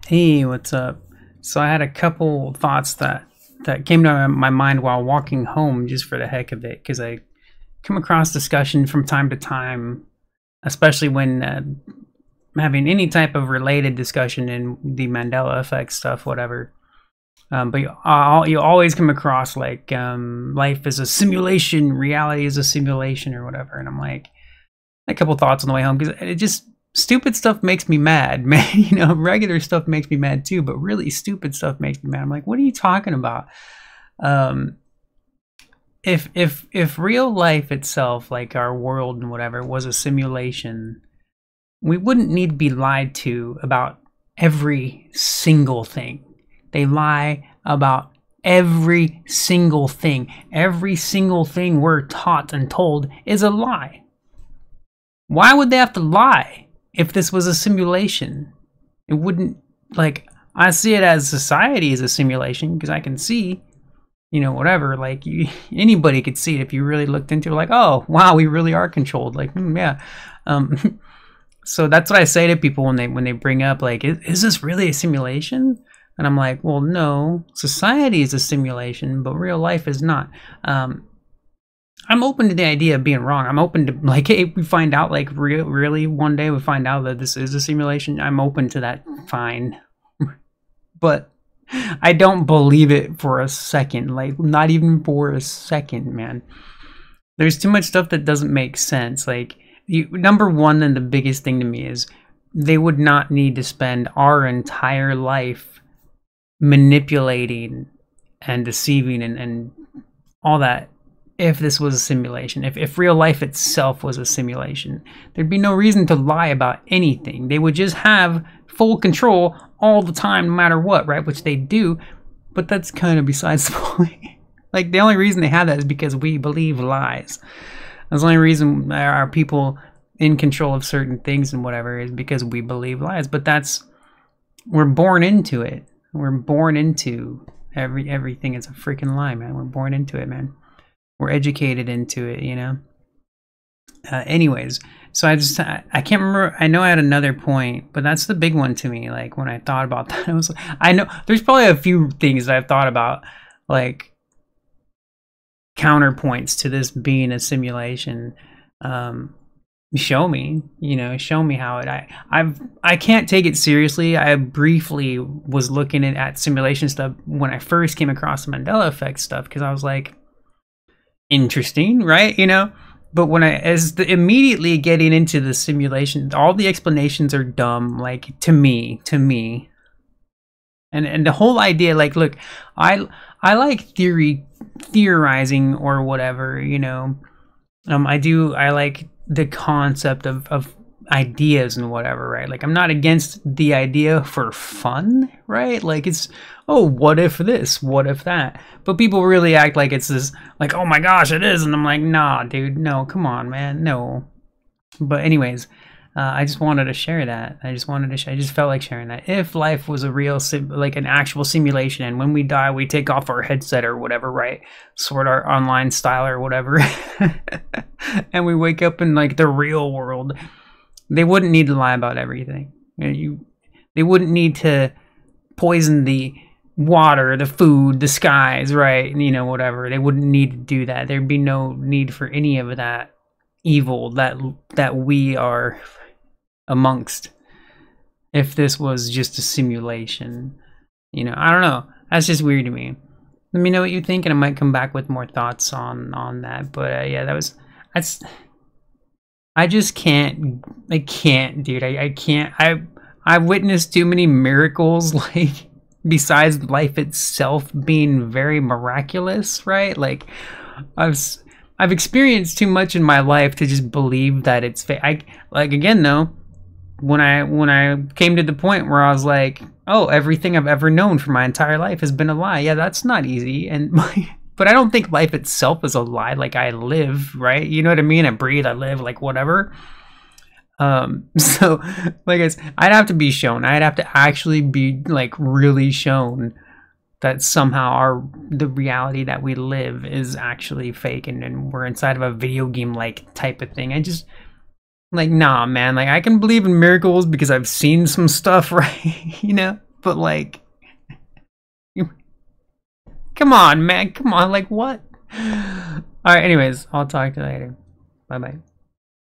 Hey, what's up? So I had a couple thoughts that came to my mind while walking home, just for the heck of it, because I come across discussion from time to time, especially when having any type of related discussion in the Mandela effect stuff, whatever. But you always come across like life is a simulation, reality is a simulation, or whatever, and I'm like, a couple thoughts on the way home because it just stupid stuff makes me mad, man. You know, regular stuff makes me mad too, but really stupid stuff makes me mad. I'm like, what are you talking about? Um, if real life itself, like our world and whatever, was a simulation, we wouldn't need to be lied to about every single thing. They lie about every single thing. Every single thing we're taught and told is a lie. Why would they have to lie if this was a simulation? It wouldn't, like, I see it as society as a simulation because I can see, you know, whatever, like, anybody could see it if you really looked into it, like, oh, wow, we really are controlled, like, yeah. So that's what I say to people when they bring up, like, is this really a simulation? And I'm like, well, no, society is a simulation, but real life is not. I'm open to the idea of being wrong. I'm open to, like, hey, we find out, like, really one day we find out that this is a simulation. I'm open to that, fine. But I don't believe it for a second, like, not even for a second, man. There's too much stuff that doesn't make sense. Like, number one, and the biggest thing to me is they would not need to spend our entire life manipulating and deceiving and all that. If this was a simulation, if real life itself was a simulation, there'd be no reason to lie about anything. They would just have full control all the time, no matter what, right? Which they do, but that's kind of besides the point. Like, the only reason they have that is because we believe lies. That's the only reason our people in control of certain things and whatever is because we believe lies. But we're born into it. We're born into everything is a freaking lie, man. We're born into it, man. We're educated into it, you know. Anyways, so I can't remember. I know I had another point, but that's the big one to me. Like, when I thought about that, I know there's probably a few things that I've thought about, like, counterpoints to this being a simulation. Show me, you know, show me how it. I can't take it seriously. I briefly was looking at simulation stuff when I first came across the Mandela effect stuff because I was like, interesting, right? You know, but when immediately getting into the simulation, all the explanations are dumb, like, to me, and the whole idea, like, look, I like theorizing or whatever, you know. I like the concept of ideas and whatever, right? Like, I'm not against the idea for fun, right? Like, it's, oh, what if this, what if that? But people really act like it's this, like, oh my gosh, it is. And I'm like, nah, dude, no, come on, man, no. But anyways, I just wanted to share that. I just felt like sharing that. If life was a real, like, an actual simulation, and when we die, we take off our headset or whatever, right? Sword Art Online style or whatever. And we wake up in, like, the real world. They wouldn't need to lie about everything. They wouldn't need to poison the water, the food, the skies, right? You know, whatever. They wouldn't need to do that. There'd be no need for any of that evil that we are amongst if this was just a simulation. You know, I don't know. That's just weird to me. Let me know what you think, and I might come back with more thoughts on that. But yeah, that's. I just can't. I can't, dude. I can't. I've witnessed too many miracles, like, besides life itself being very miraculous, right? Like, I've experienced too much in my life to just believe that it's fake. Like, again, though, when I came to the point where I was like, oh, everything I've ever known for my entire life has been a lie. Yeah, that's not easy. And but I don't think life itself is a lie. Like, I live, right? You know what I mean? I breathe, I live, like, whatever. So, like, I'd have to be shown. I'd have to actually be, like, really shown that somehow the reality that we live is actually fake, and we're inside of a video game, like, type of thing. I just, like, nah, man. Like, I can believe in miracles because I've seen some stuff, right? You know? But like, come on, man. Come on. Like, what? All right. Anyways, I'll talk to you later. Bye bye.